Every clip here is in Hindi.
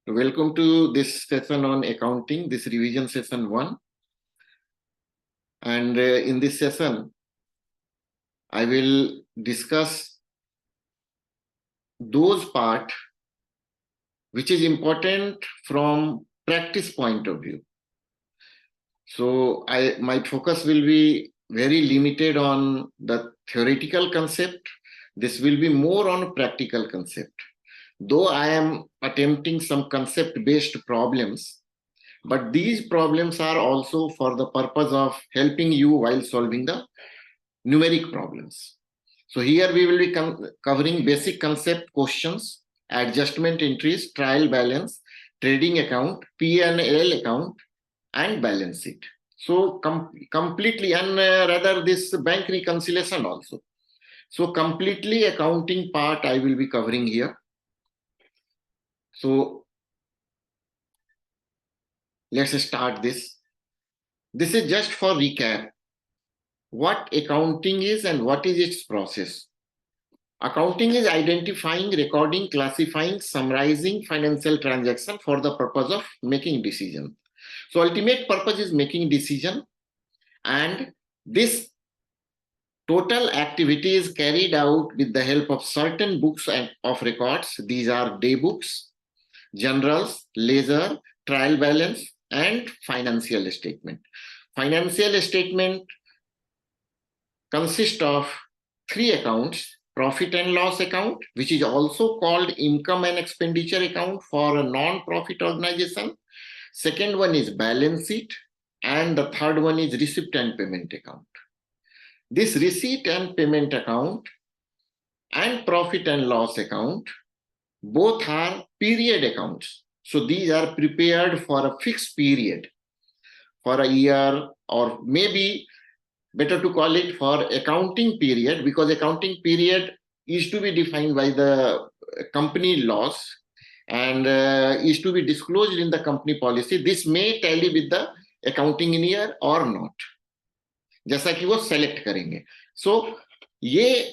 Welcome to this session on accounting, this revision session 1. And in this session, I will discuss those part which is important from practice point of view. So my focus will be very limited on the theoretical concept. This will be more on practical concept. Though I am attempting some concept-based problems, but these problems are also for the purpose of helping you while solving the numeric problems. So here we will be covering basic concept questions, adjustment entries, trial balance, trading account, P&L account, and balance sheet. So completely, and rather this bank reconciliation also. So completely accounting part I will be covering here. So let's start this. This is just for recap. What accounting is and what is its process. Accounting is identifying, recording, classifying, summarizing financial transaction for the purpose of making decision. So ultimate purpose is making decision, and this total activity is carried out with the help of certain books of records. These are day books, journals, ledger, trial balance, and financial statement. Financial statement consists of 3 accounts: profit and loss account, which is also called income and expenditure account for a non-profit organization. Second one is balance sheet, and the third one is receipt and payment account. This receipt and payment account and profit and loss account both are period accounts. So these are prepared for a fixed period, for a year, or maybe better to call it for accounting period, because accounting period is to be defined by the company laws and is to be disclosed in the company policy. This may tally with the accounting year or not, जैसा कि वो select करेंगे. So ये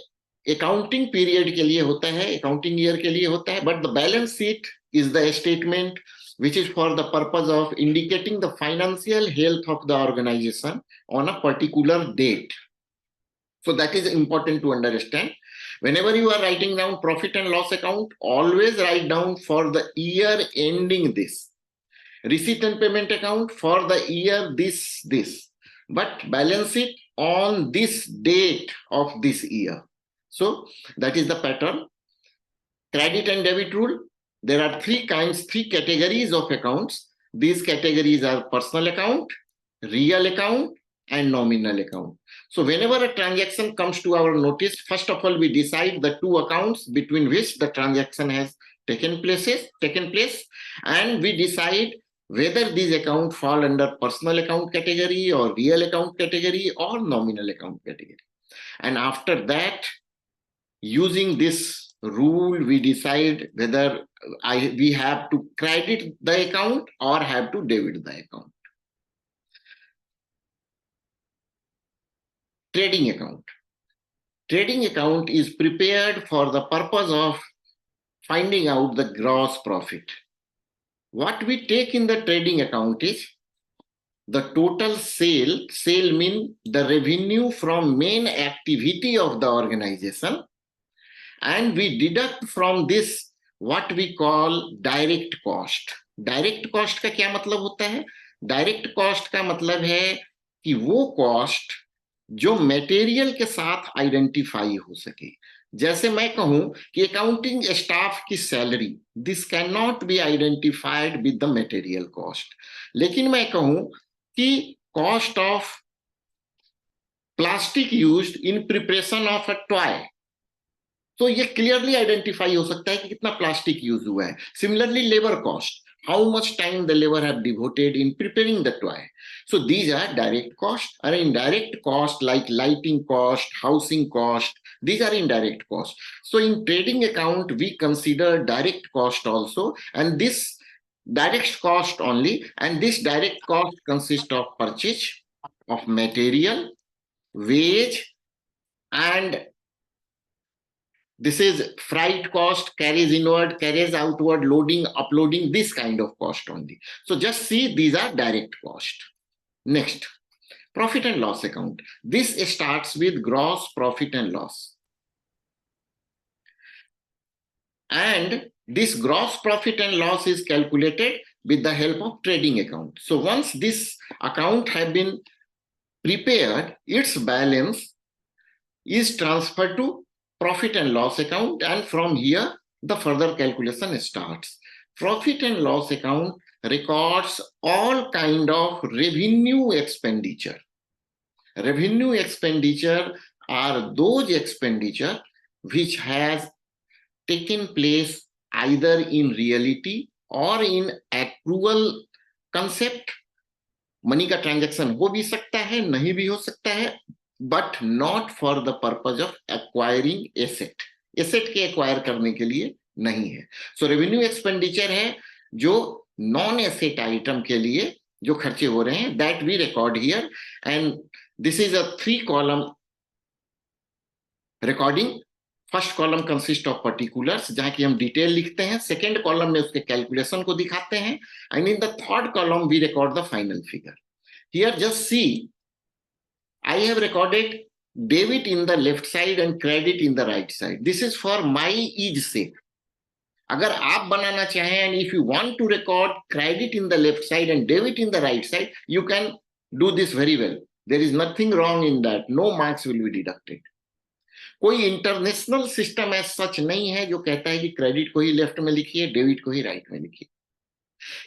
accounting period के लिए होता है, accounting year के लिए होता है, but the balance sheet is the statement which is for the purpose of indicating the financial health of the organization on a particular date. So that is important to understand. Whenever you are writing down profit and loss account, always write down for the year ending this. Receipt and payment account for the year this. But balance sheet on this date of this year. So that is the pattern. Credit and debit rule. There are 3 categories of accounts. These categories are personal account, real account, and nominal account. So whenever a transaction comes to our notice, first of all, we decide the 2 accounts between which the transaction has taken place, and we decide whether these accounts fall under personal account category or real account category or nominal account category. And after that, using this rule, we decide whether we have to credit the account or have to debit the account. Trading account. Trading account is prepared for the purpose of finding out the gross profit. What we take in the trading account is the total sale means the revenue from main activity of the organization, and we deduct from this what we call direct cost. Direct cost का क्या मतलब होता है? Direct cost का मतलब है कि वो cost जो मटेरियल के साथ आइडेंटिफाई हो सके. जैसे मैं कहूं कि अकाउंटिंग स्टाफ की salary, this can not be identified with the material cost. लेकिन मैं कहूं कि cost of plastic used in preparation of a toy, तो ये क्लियरली आइडेंटिफाई हो सकता है कि कितना प्लास्टिक यूज हुआ है. Similarly labour cost, how much time the labor have devoted in preparing the toy. So these are direct cost. And indirect cost like lighting cost, housing cost, these are indirect cost. So in trading account, we consider direct cost also, and this direct cost only, and this direct cost consists of purchase of material, wage, and This is freight cost, carries inward, carries outward, loading, uploading, this kind of cost only. So just see, these are direct cost. Next, profit and loss account. This starts with gross profit and loss. And this gross profit and loss is calculated with the help of trading account. So once this account have been prepared, its balance is transferred to profit and loss account, and from here the further calculation starts. Profit and loss account records all kind of revenue expenditure. Revenue expenditure are those expenditure which has taken place either in reality or in accrual concept. Money का ट्रांजैक्शन हो भी सकता है, नहीं भी हो सकता है, but not for the purpose of acquiring asset. Asset के एक्वायर करने के लिए नहीं है. सो रेवेन्यू एक्सपेंडिचर है जो नॉन एसेट आइटम के लिए जो खर्चे हो रहे हैं, that we record here. And this is a 3 column recording. First column consist of particulars, जहां की हम डिटेल लिखते हैं. सेकेंड कॉलम में उसके कैलकुलेशन को दिखाते हैं. And in the third column we record the final figure. Here just see, I have recorded debit in the left side and credit in the right side. This is for my ease sake. अगर आप बनाना चाहें, and if you want to record credit in the left side and debit in the right side, you can do this very well. There is nothing wrong in that. No marks will be deducted. कोई इंटरनेशनल सिस्टम एज सच नहीं है जो कहता है कि क्रेडिट को ही लेफ्ट में लिखिए, डेबिट को ही राइट में लिखिए.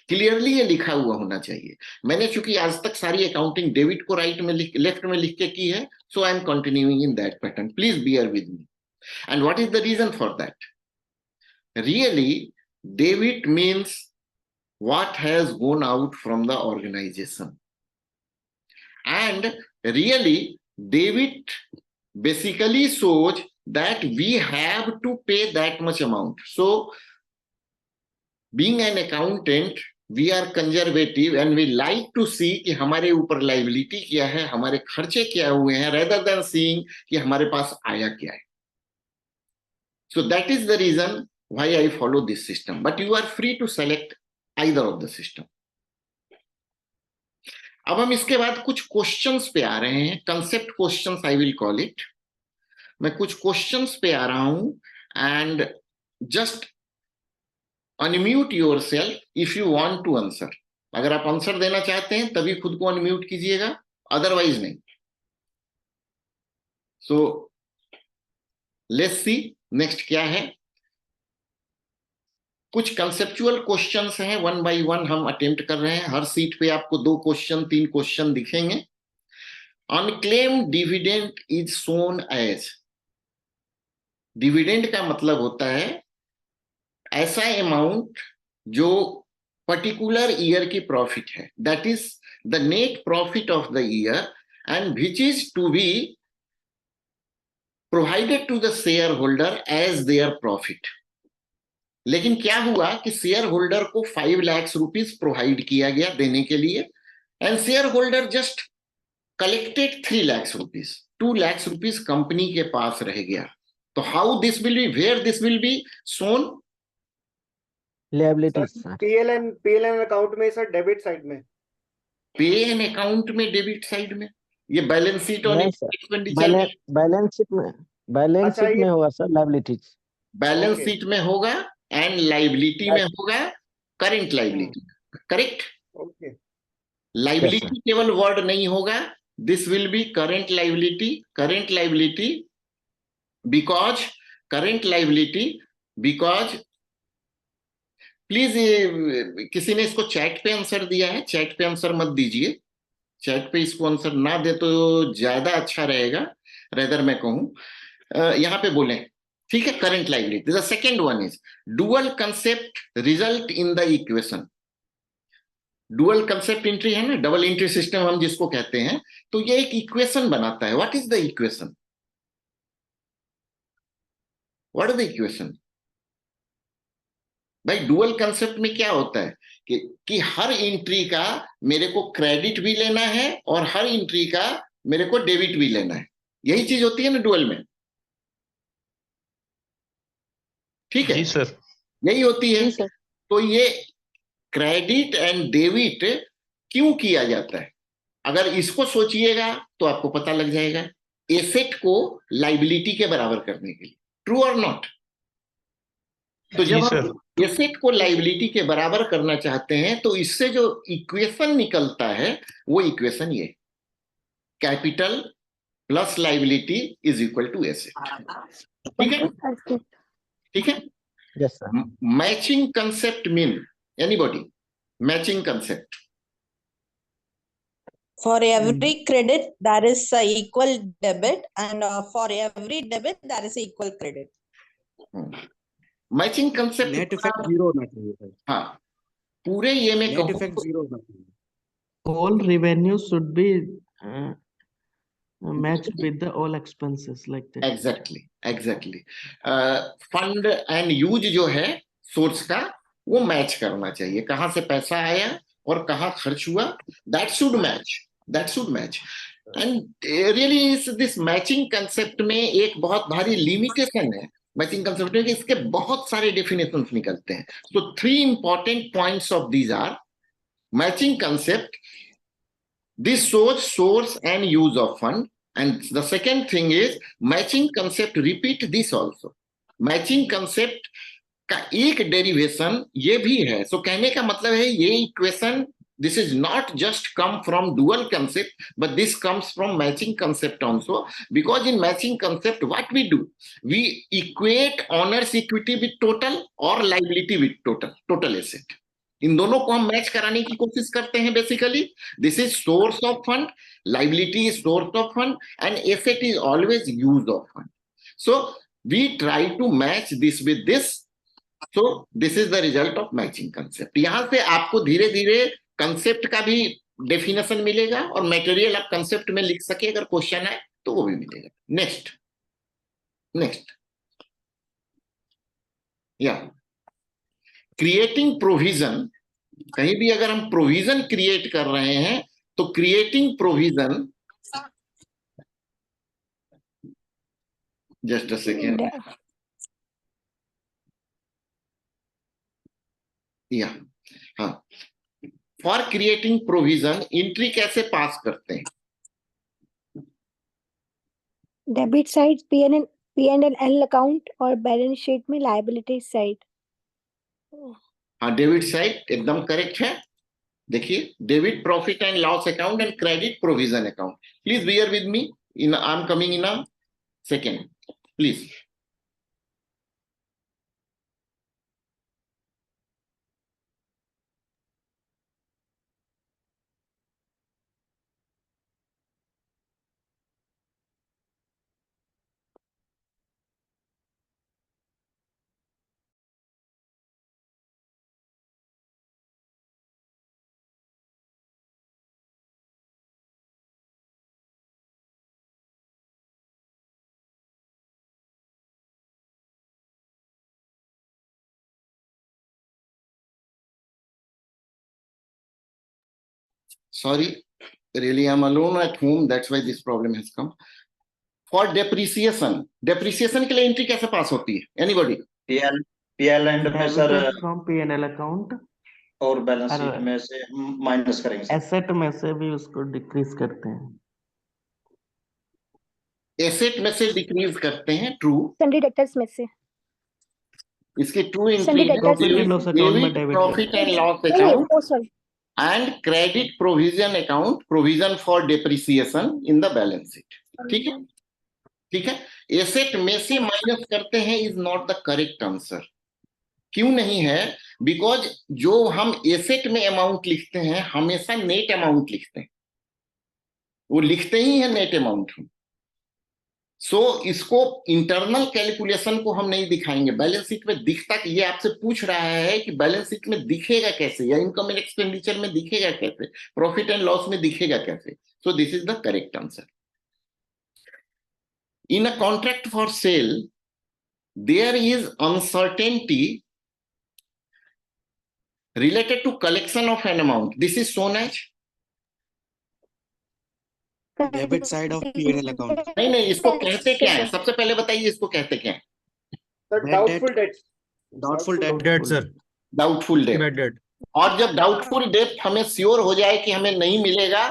क्लियरली ये लिखा हुआ होना चाहिए. मैंने चूंकि आज तक सारी अकाउंटिंग डेबिट को राइट में लेफ्ट में लिख के की है, so I am continuing in that pattern. Please bear with me. And what is the reason for that? Really debit means what has gone out from the organization, and really debit basically shows that we have to pay that much amount. So being an accountant, we are conservative and we like to see कि हमारे ऊपर लाइबिलिटी क्या है, हमारे खर्चे क्या हुए हैं, rather than seeing कि हमारे पास आया क्या है. So that is the reason why I follow this system. But you are free to select either of the system. अब हम इसके बाद कुछ क्वेश्चंस पे आ रहे हैं. Concept questions I will call it. मैं कुछ क्वेश्चंस पे आ रहा हूं, and just unmute yourself if you want to answer. अगर आप आंसर देना चाहते हैं तभी खुद को अनम्यूट कीजिएगा, अदरवाइज नहीं. सो लेट्स सी नेक्स्ट क्या है. कुछ कंसेप्चुअल क्वेश्चंस हैं, वन बाय वन हम अटेम्प्ट कर रहे हैं. हर सीट पे आपको 2 क्वेश्चन 3 क्वेश्चन दिखेंगे. Unclaimed dividend is shown as. Dividend का मतलब होता है ऐसा अमाउंट जो पर्टिकुलर ईयर की प्रॉफिट है, that is the net profit of the year, and which is to be provided to the shareholder as their profit. लेकिन क्या हुआ कि शेयर होल्डर को 5 लाख रुपीस प्रोवाइड किया गया देने के लिए, and shareholder just collected 3 lakh rupees. 2 lakh rupees company के पास रह गया. तो how this will be, where this will be shown? liabilities sir. पीएलएन अकाउंट में सर, डेबिट साइड में. पे एन अकाउंट में डेबिट साइड में. ये बैलेंस शीट और नहीं सर, एक्सपेंडिचर बैलेंस अच्छा, शीट में ये होगा sir liabilities. Balance Okay. Sheet में होगा एंड लाइबिलिटी में होगा current liability. Correct. Okay. Liability केवल वर्ड नहीं होगा. This will B current liability because please किसी ने इसको चैट पे आंसर दिया है, चैट पे आंसर मत दीजिए. चैट पे इसको आंसर ना दे तो ज्यादा अच्छा रहेगा. रेदर मैं कहूं यहां पे बोलें, ठीक है. Current liability. The second one is dual concept result in the equation. Dual concept entry है ना, डबल एंट्री सिस्टम हम जिसको कहते हैं. तो ये एक इक्वेशन बनाता है. What is the equation? What is the equation? भाई डुअल कंसेप्ट में क्या होता है कि हर एंट्री का मेरे को क्रेडिट भी लेना है और हर एंट्री का मेरे को डेबिट भी लेना है. यही चीज होती है ना डुअल में. ठीक है, जी सर। यही होती है। जी सर। तो ये क्रेडिट एंड डेबिट क्यों किया जाता है, अगर इसको सोचिएगा तो आपको पता लग जाएगा। एसेट को लाइबिलिटी के बराबर करने के लिए, ट्रू और नॉट। तो जी जब सर। हम एसेट को लाइबिलिटी के बराबर करना चाहते हैं तो इससे जो इक्वेशन निकलता है वो इक्वेशन ये, capital plus liability is equal to asset. ठीक है, ठीक है। Yes sir. Matching concept mean anybody, matching concept. For every credit, there is a equal debit, and for every debit, there is equal credit. Matching concept net effect zero होना चाहिए सर। हाँ, पूरे ये में नेट इफेक्ट जीरो होना चाहिए। All revenue should be matched with the all expenses like that. Exactly fund and use जो है सोर्स का वो मैच करना चाहिए, कहां से पैसा आया और कहां खर्च हुआ, that should match. And really this matching concept में एक बहुत भारी लिमिटेशन है मैचिंग कंसेप्ट में कि इसके बहुत सारे डेफिनेशंस निकलते हैं। So 3 important points of these are matching concept, this shows source and use of fund, and the second thing is matching concept repeat this also। Matching concept का एक डेरिवेशन ये भी है। सो कहने का मतलब है ये equation, this is not just come from dual concept but this comes from matching concept also, because in matching concept what we do, we equate owner's equity with total or liability with total asset। इन दोनों को हम मैच कराने की कोशिश करते हैं। Basically this is source of fund, liability is source of fund and asset is always use of fund. So we try to match this with this. So this is the result of matching concept. यहां से आपको धीरे धीरे कंसेप्ट का भी डेफिनेशन मिलेगा और मटेरियल आप कंसेप्ट में लिख सके, अगर क्वेश्चन है तो वो भी मिलेगा। नेक्स्ट या क्रिएटिंग प्रोविजन। कहीं भी अगर हम प्रोविजन क्रिएट कर रहे हैं तो creating provision, just a second, या हाँ, फॉर क्रिएटिंग प्रोविजन एंट्री कैसे पास करते हैं? डेबिट साइड P&L अकाउंट और बैलेंस शीट में लायबिलिटी साइड। हाँ, डेबिट साइड एकदम करेक्ट है। देखिए, debit profit and loss account and credit provision account. Please bear with me, in I am coming in a second please. Sorry, really I'm alone at home, that's why this problem has come. For depreciation के लिए एंट्री कैसे पास होती है? Anybody? पीएल एंड में sir Debited from P&L account और बैलेंस और शीट में से माइनस करेंगे सर। एसेट में से भी उसको डिक्रीज करते हैं। एसेट में से डिक्रीज करते हैं, ट्रू। सन्डी डेटर्स में से। इसकी ट्रू एंट्री Sunday है debtors profit and loss account में debit debit profit and loss नहीं, account oh sorry, and credit provision account, provision for depreciation in the balance sheet. ठीक है, ठीक है। एसेट में से माइनस करते हैं is not the correct answer. क्यों नहीं है? बिकॉज जो हम एसेट में अमाउंट लिखते हैं हमेशा नेट अमाउंट लिखते हैं, वो लिखते ही है नेट अमाउंट हम। सो इसको इंटरनल कैलकुलेशन को हम नहीं दिखाएंगे, बैलेंस शीट में दिखता, ये आपसे पूछ रहा है कि बैलेंस शीट में दिखेगा कैसे, या इनकम एंड एक्सपेंडिचर में दिखेगा कैसे, प्रॉफिट एंड लॉस में दिखेगा कैसे। So this is the correct answer. In a contract for sale there is uncertainty related to collection of an amount. This is shown as debit side of PL account. नहीं, इसको कहते क्या है? सबसे पहले बताइए, इसको कहते क्या है? Sir doubtful debts. Doubtful debt. Debt sir, doubtful debt. Bad debt. और जब डाउटफुल डेट हमें श्योर हो जाए कि हमें नहीं मिलेगा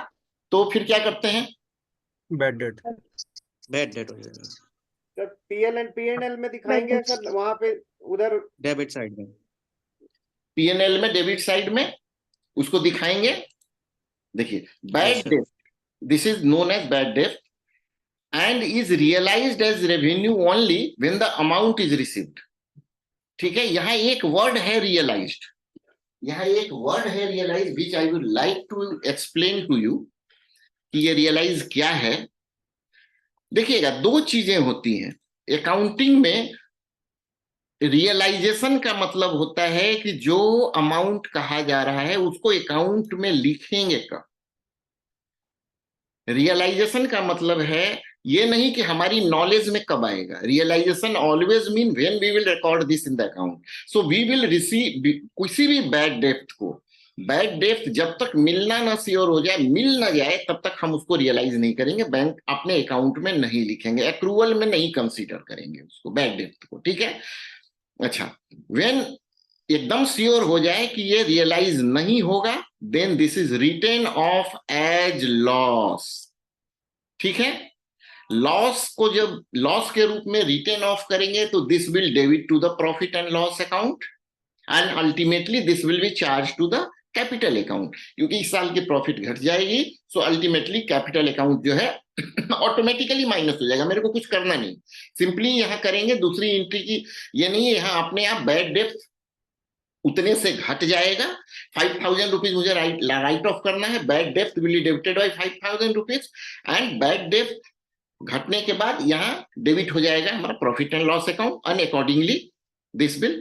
तो फिर क्या करते हैं? Bad debt. Bad debt हो जाएगा सर P&L में दिखाएंगे Bad सर, वहां पे उधर डेबिट साइड में। P&L में डेबिट साइड में उसको दिखाएंगे। देखिए bad sir. Debt, this is known as bad debt and is realized as revenue only when the amount is received। ठीक है, यहाँ एक वर्ड है realized, यहाँ एक वर्ड है realized which I would like to explain to you कि ये realize क्या है। देखिएगा, दो चीजें होती हैं अकाउंटिंग में। रियलाइजेशन का मतलब होता है कि जो अमाउंट कहा जा रहा है उसको अकाउंट में लिखेंगे कब। रियलाइजेशन का मतलब है ये नहीं कि हमारी नॉलेज में कब आएगा। Realisation always mean when we will record this in the account. So we will receive किसी भी बैड डेट को, बैड डेट जब तक मिलना ना श्योर हो जाए, मिल ना जाए, तब तक हम उसको रियलाइज नहीं करेंगे, बैंक अपने अकाउंट में नहीं लिखेंगे, एक्रूवल में नहीं कंसीडर करेंगे उसको बैड डेट को। ठीक है, अच्छा, व्हेन एकदम श्योर हो जाए कि ये रियलाइज नहीं होगा, then this is written off as loss. ठीक है, लॉस को जब लॉस के रूप में रिटेन ऑफ करेंगे तो this will debit to the profit and loss account and ultimately this will be charge to the capital account. क्योंकि इस साल की प्रॉफिट घट जाएगी, सो अल्टीमेटली कैपिटल अकाउंट जो है ऑटोमेटिकली माइनस हो जाएगा। मेरे को कुछ करना नहीं, सिंपली यहां करेंगे दूसरी एंट्री की। ये नहीं है यहां अपने आप बैड डेट उतने से घट जाएगा। 5,000 रुपीज मुझे राइट ऑफ करना है, bad debt will be debited bye 5,000 rupees and bad debt घटने के बाद यहाँ डेबिट हो जाएगा हमारा profit and loss account and accordingly this will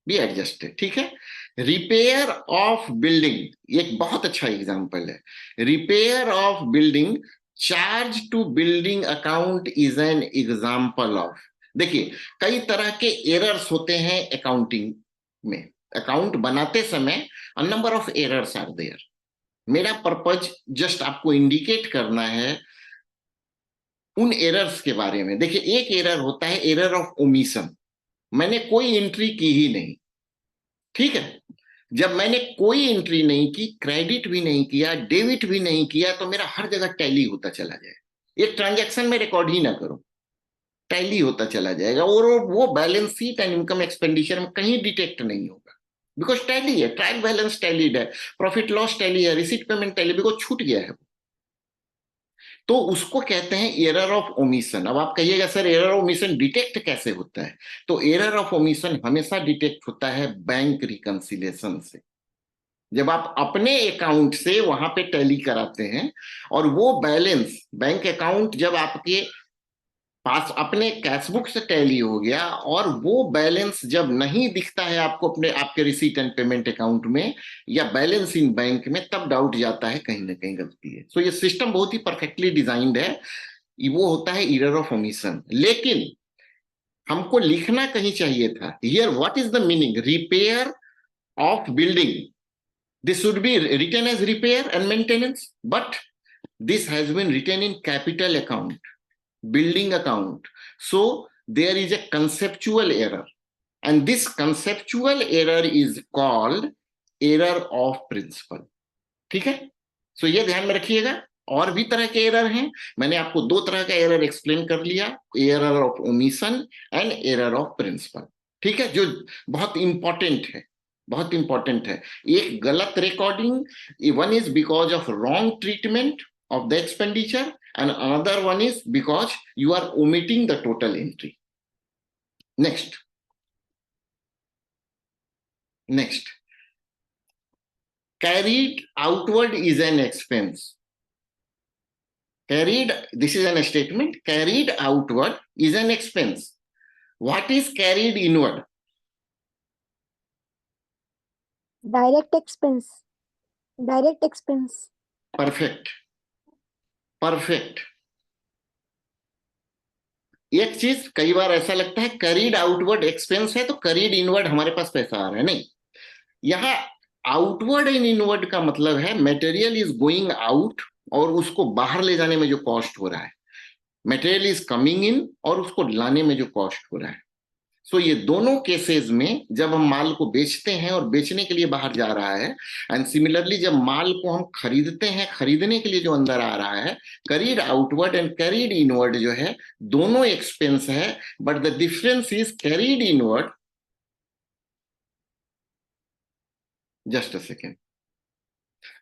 be adjusted. ठीक है, रिपेयर ऑफ बिल्डिंग एक बहुत अच्छा एग्जांपल है। Repair of building charge to building account is an example of. देखिए, कई तरह के एरर्स होते हैं अकाउंटिंग में। अकाउंट बनाते समय a number of errors are there. मेरा पर्पज जस्ट आपको इंडिकेट करना है उन एरर्स के बारे में। देखिए, एक एरर होता है एरर ऑफ ओमिशन। मैंने कोई एंट्री की ही नहीं। ठीक है, जब मैंने कोई एंट्री नहीं की, क्रेडिट भी नहीं किया, डेबिट भी नहीं किया, तो मेरा हर जगह टैली होता चला जाए। एक ट्रांजैक्शन में रिकॉर्ड ही ना करो, टैली होता चला जाएगा और वो balance sheet and income expenditure में कहीं डिटेक्ट नहीं होगा। बिकॉज टैली है, ट्रायल बैलेंस टैलीड है, प्रॉफिट लॉस टैली है, रिसीट पेमेंट टैली, बिकॉज छूट गया है। तो उसको कहते हैं एरर ऑफ ओमिशन। अब आप कहिएगा sir error of omission detect कैसे होता है? तो एरर ऑफ ओमिशन हमेशा डिटेक्ट होता है बैंक रिकंसिलिएशन से। जब आप अपने अकाउंट से वहां पे टैली कराते हैं और वो बैलेंस बैंक अकाउंट जब आपके पास अपने कैशबुक से टैली हो गया और वो बैलेंस जब नहीं दिखता है आपको अपने आपके रिसीट एंड पेमेंट अकाउंट में या बैलेंस इन बैंक में, तब डाउट जाता है कहीं ना कहीं गलती है। सो ये सिस्टम बहुत ही परफेक्टली डिजाइंड है, वो होता है एरर ऑफ ओमिशन। लेकिन हमको लिखना कहीं चाहिए था here what is the meaning repair of building. This should be written as repair and maintenance, but this has been written in capital account, building account. So there is a conceptual error, and this conceptual error is called error of principle. ठीक है, सो ये ध्यान में रखिएगा। और भी तरह के एरर हैं, मैंने आपको दो तरह का एरर एक्सप्लेन कर लिया, error of omission and error of principle. ठीक है, जो बहुत इंपॉर्टेंट है, बहुत इंपॉर्टेंट है। एक गलत recording, one is because of wrong treatment of the expenditure and another one is because you are omitting the total entry. Next, carried outward is an expense. Carried, this is an statement, carried outward is an expense. What is carried inward? Direct expense. Direct expense. Perfect. Perfect. एक चीज कई बार ऐसा लगता है करीड आउटवर्ड एक्सपेंस है तो करीड इनवर्ड हमारे पास पैसा आ रहा है, नहीं। यहां आउटवर्ड एंड इनवर्ड का मतलब है मटेरियल इज गोइंग आउट और उसको बाहर ले जाने में जो कॉस्ट हो रहा है, मटेरियल इज कमिंग इन और उसको लाने में जो कॉस्ट हो रहा है। सो ये दोनों केसेस में जब हम माल को बेचते हैं और बेचने के लिए बाहर जा रहा है, एंड सिमिलरली जब माल को हम खरीदते हैं, खरीदने के लिए जो अंदर आ रहा है, carried outward and carried inward जो है दोनों एक्सपेंस है, but the difference is carried inward, just a second,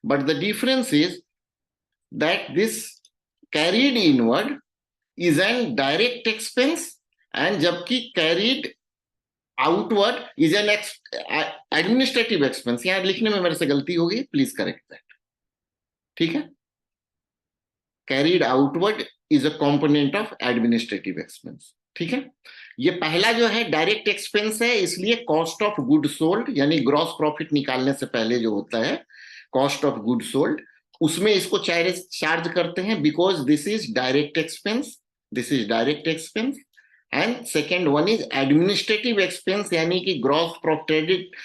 but the difference is that this carried inward is an direct expense, and जबकि carried outward is an administrative expense. यहां लिखने में मेरे से गलती होगी, प्लीज करेक्ट दैट। ठीक है, carried outward is a component of administrative expense. ठीक है, ये पहला जो है डायरेक्ट एक्सपेंस है, इसलिए कॉस्ट ऑफ गुड सोल्ड यानी ग्रॉस प्रॉफिट निकालने से पहले जो होता है कॉस्ट ऑफ गुड सोल्ड, उसमें इसको चार्ज करते हैं, because this is direct expense, this is direct expense. And second one is administrative expense, यानी कि ग्रॉस प्रॉफिट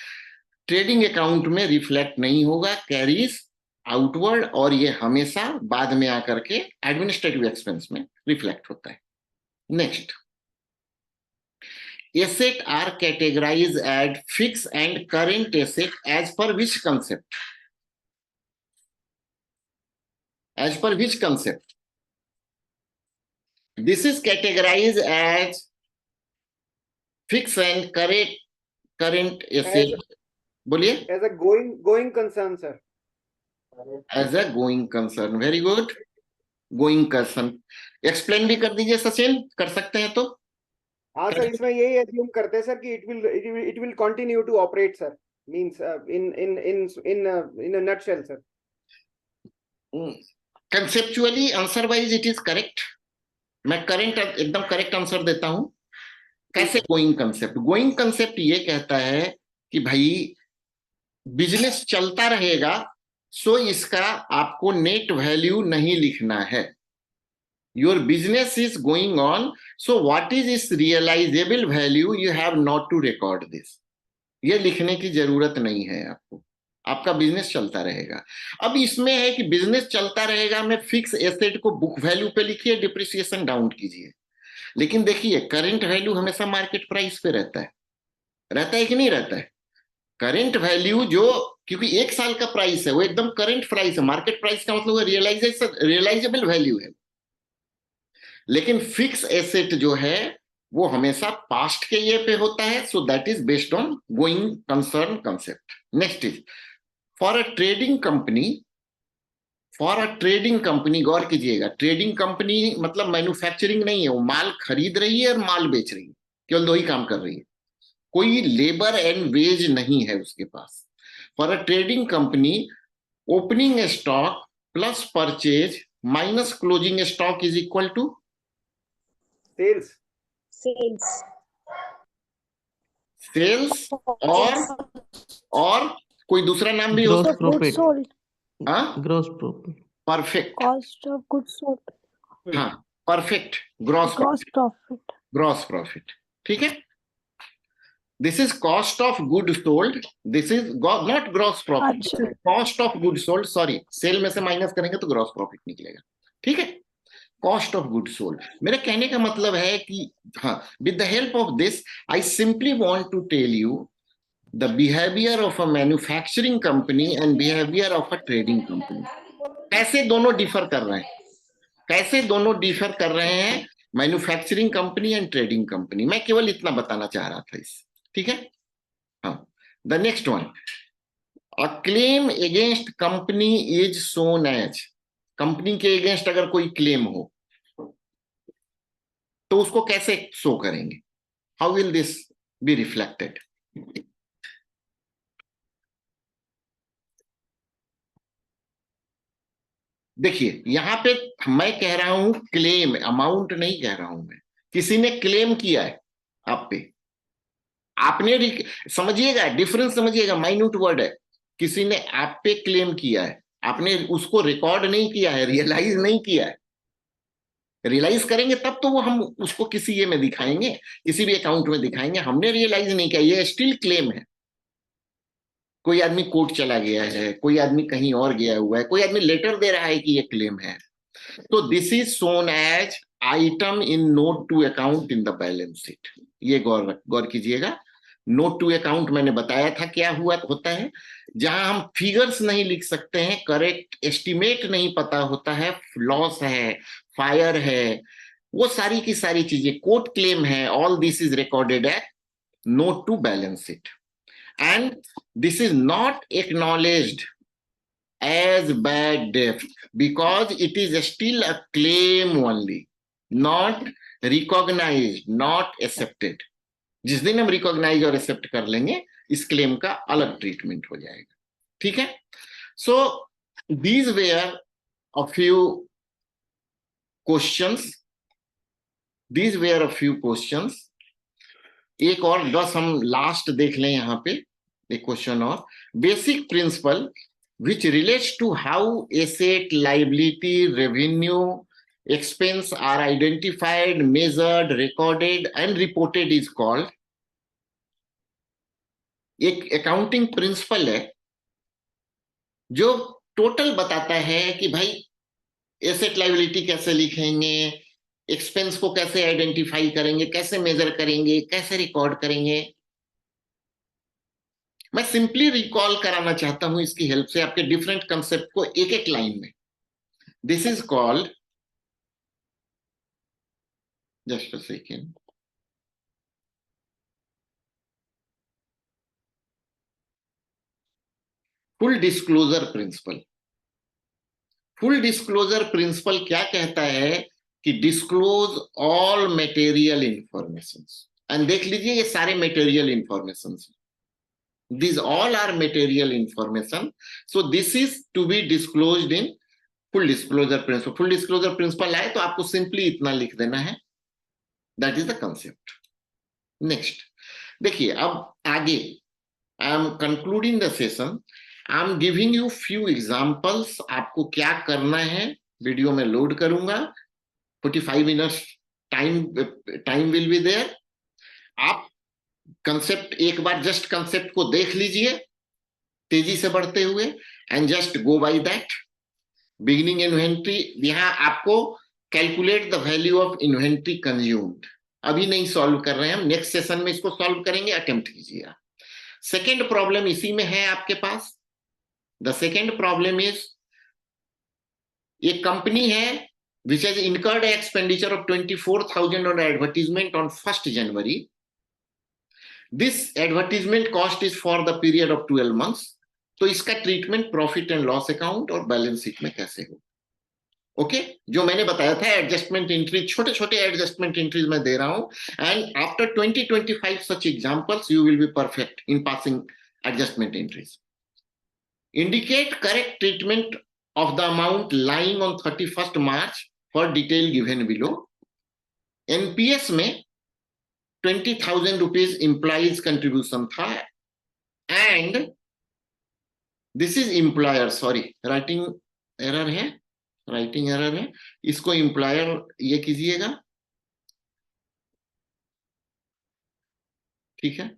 ट्रेडिंग अकाउंट में रिफ्लेक्ट नहीं होगा, कैरीज आउटवर्ड, और ये हमेशा बाद में आकर के एडमिनिस्ट्रेटिव एक्सपेंस में रिफ्लेक्ट होता है। Next, asset are categorise as fix and current asset as per which concept? As per which concept? This is categorized as fixed and current asset. बोलिए। As a going concern, sir. As a going concern, very good. Going concern. Explain भी कर दीजिए सचिन, कर सकते हैं तो। हाँ सर, इसमें यही एज्यूम करते हैं सर कि it will continue to operate, sir. Means in a nutshell, sir. Conceptually, answer wise it is correct. मैं करेंट एकदम करेक्ट आंसर देता हूं। कैसे गोइंग कंसेप्ट? गोइंग कंसेप्ट ये कहता है कि भाई बिजनेस चलता रहेगा, सो इसका आपको नेट वैल्यू नहीं लिखना है। Your business is going on, so what is इस realizable value, you have not to record this. ये लिखने की जरूरत नहीं है आपको, आपका बिजनेस चलता रहेगा। अब इसमें है कि बिजनेस चलता रहेगा में फिक्स एसेट को बुक वैल्यू पे लिखिए, डिप्रिसिएशन डाउन कीजिए। लेकिन देखिए करंट वैल्यू हमेशा मार्केट प्राइस पे रहता है कि नहीं रहता है? करंट वैल्यू जो, क्योंकि एक साल का प्राइस है वो एकदम करंट प्राइस है, मार्केट प्राइस का मतलब रियलाइजेबल वैल्यू है। लेकिन फिक्स एसेट जो है वो हमेशा पास्ट के ये पे होता है, so that is based on going concern concept. Next is for a trading company, गौर कीजिएगा, ट्रेडिंग कंपनी मतलब मैन्युफैक्चरिंग नहीं है, वो माल खरीद रही है और माल बेच रही है, केवल दो ही काम कर रही है, कोई लेबर एंड वेज नहीं है उसके पास। For a trading company, opening stock plus purchase minus closing stock is equal to sales और कोई दूसरा नाम भी हो Gross सकता profit. sold. है। Gross profit. Perfect, Cost of goods sold. हाँ परफेक्ट, ग्रॉस Profit. प्रॉफिट। ठीक है, this is cost of good sold, this is not gross profit, अच्छा। Cost of good sold, sorry, sale में से माइनस करेंगे तो ग्रॉस प्रॉफिट निकलेगा। ठीक है, कॉस्ट ऑफ गुड सोल्ड। मेरा कहने का मतलब है कि हाँ, with the help of this I simply want to tell you the behavior of a manufacturing company and behavior of a trading company, कैसे दोनों डिफर कर रहे हैं, कैसे दोनों डिफर कर रहे हैं manufacturing company and trading company. मैं केवल इतना बताना चाह रहा था इस। ठीक है, हाँ। The next one, a claim against company is shown as, company के अगेंस्ट अगर कोई क्लेम हो तो उसको कैसे शो करेंगे? How will this be reflected? देखिए यहां पे मैं कह रहा हूं क्लेम, अमाउंट नहीं कह रहा हूं मैं। किसी ने क्लेम किया है आप पे, आपने समझिएगा डिफरेंस, समझिएगा, माइन्यूट वर्ड है। किसी ने आप पे क्लेम किया है, आपने उसको रिकॉर्ड नहीं किया है, रियलाइज नहीं किया है। रियलाइज करेंगे तब तो वो हम उसको किसी ये में दिखाएंगे, किसी भी अकाउंट में दिखाएंगे। हमने रियलाइज नहीं किया, ये स्टिल क्लेम है। कोई आदमी कोर्ट चला गया है, कोई आदमी कहीं और गया हुआ है, कोई आदमी लेटर दे रहा है कि ये क्लेम है, तो this is shown as item in note to account in the balance sheet. ये गौर कीजिएगा। नोट टू अकाउंट मैंने बताया था क्या होता है, जहां हम फिगर्स नहीं लिख सकते हैं, करेक्ट एस्टिमेट नहीं पता होता है, लॉस है, फायर है, वो सारी की सारी चीजें, कोर्ट क्लेम है, all this is recorded at note to balance sheet, and this is not acknowledged as bad debt because it is still a claim only, not recognized, not accepted. जिस दिन हम रिकॉग्नाइज और एक्सेप्ट कर लेंगे, इस क्लेम का अलग ट्रीटमेंट हो जाएगा। ठीक है, so these where a few questions, these where a few questions. एक और 10 हम लास्ट देख लें यहाँ पे, एक क्वेश्चन और, basic principle which relates to how asset, liability, revenue, expense are identified, measured, recorded, and reported is called. एक अकाउंटिंग प्रिंसिपल है जो टोटल बताता है कि भाई एसेट लाइबिलिटी कैसे लिखेंगे, एक्सपेंस को कैसे आइडेंटिफाई करेंगे, कैसे मेजर करेंगे, कैसे रिकॉर्ड करेंगे। मैं सिंपली रिकॉल कराना चाहता हूं इसकी हेल्प से आपके डिफरेंट कंसेप्ट को एक एक लाइन में। This is called, just a second, full disclosure principle. Full disclosure principle क्या कहता है कि disclose all material information, and देख लीजिए ये सारे material information, these all are material information, so this is to be disclosed in full disclosure principle. full disclosure principle आए तो आपको सिंपली इतना लिख देना है, that is the concept. Next, देखिए अब आगे, I am concluding the session, I am giving you few examples. आपको क्या करना है, वीडियो में लोड करूंगा, 45 minutes time will be there. आप कंसेप्ट एक बार जस्ट कंसेप्ट को देख लीजिए तेजी से बढ़ते हुए, and just go by that. Beginning inventory, यहां आपको calculate the value of inventory consumed, अभी नहीं सॉल्व कर रहे हैं हम, नेक्स्ट सेशन में इसको सॉल्व करेंगे, अटेम्प्ट कीजिएगा। सेकेंड प्रॉब्लम इसी में है आपके पास। द सेकेंड प्रॉब्लम इज, एक कंपनी है which has incurred expenditure of 24,000 on advertisement on 1st January. This advertisement cost is for the period of 12 months. तो इसका treatment profit and loss account और बैलेंस शीट में कैसे हो? ओके, जो मैंने बताया था एडजस्टमेंट एंट्री, छोटे छोटे एडजस्टमेंट एंट्रीज में दे रहा हूं, and after 20-25 such examples you will be perfect in passing adjustment entries. Indicate correct treatment of the amount lying on 31st March for detail given below. NPS में 20,000 rupees employees contribution था, and this is employer, sorry writing error है, इसको employer ये कीजिएगा, ठीक है,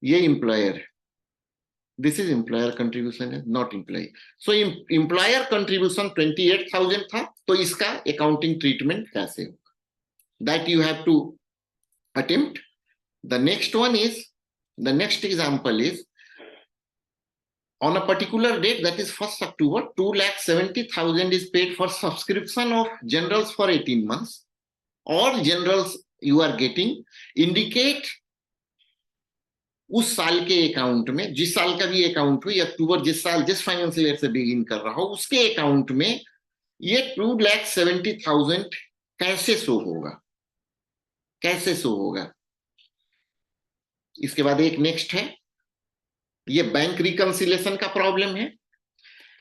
ये employer है, this is employer contribution है, not employee. So employer contribution 28,000 था, तो इसका accounting treatment कैसे होगा, that you have to attempt. The next one is, the next example is, on a particular date, that is 1st October, 2,70,000 is paid for subscription of generals for 18 months, or generals you are getting. Indicate उस साल के अकाउंट में, जिस साल का भी अकाउंट हो, या अक्टूबर जिस साल जिस फाइनेंशियल ईयर से बिगिन कर रहा हो, उसके अकाउंट में ये 2,70,000 कैसे शो होगा, कैसे शो होगा। इसके बाद एक नेक्स्ट है, ये बैंक रिकंसिलेशन का प्रॉब्लम है,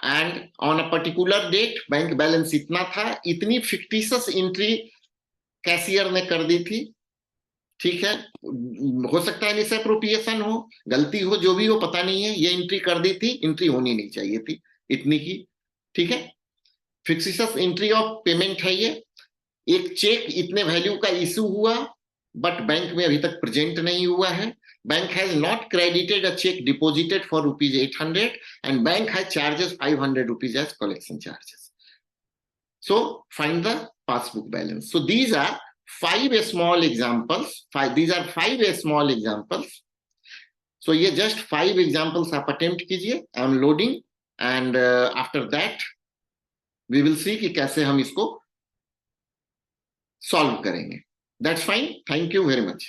and on a particular date bank balance इतना था, इतनी फिक्टिशियस एंट्री कैशियर ने कर दी थी, ठीक है, हो सकता है मिसअप्रोप्रिएशन हो, गलती हो, जो भी हो पता नहीं है, ये एंट्री कर दी थी, एंट्री होनी नहीं चाहिए थी इतनी की, ठीक है, फिक्टिशियस एंट्री ऑफ पेमेंट है ये। एक चेक इतने वैल्यू का इशू हुआ, बट बैंक में अभी तक प्रेजेंट नहीं हुआ है, bank has not credited a check deposited for ₹800 and bank has charges 500 rupees as collection charges. So find the passbook balance. So these are 5 small examples. These are 5 small examples. So ये just 5 examples आप attempt कीजिए. I am loading, and after that we will see कि कैसे हम इसको solve करेंगे. That's fine. Thank you very much.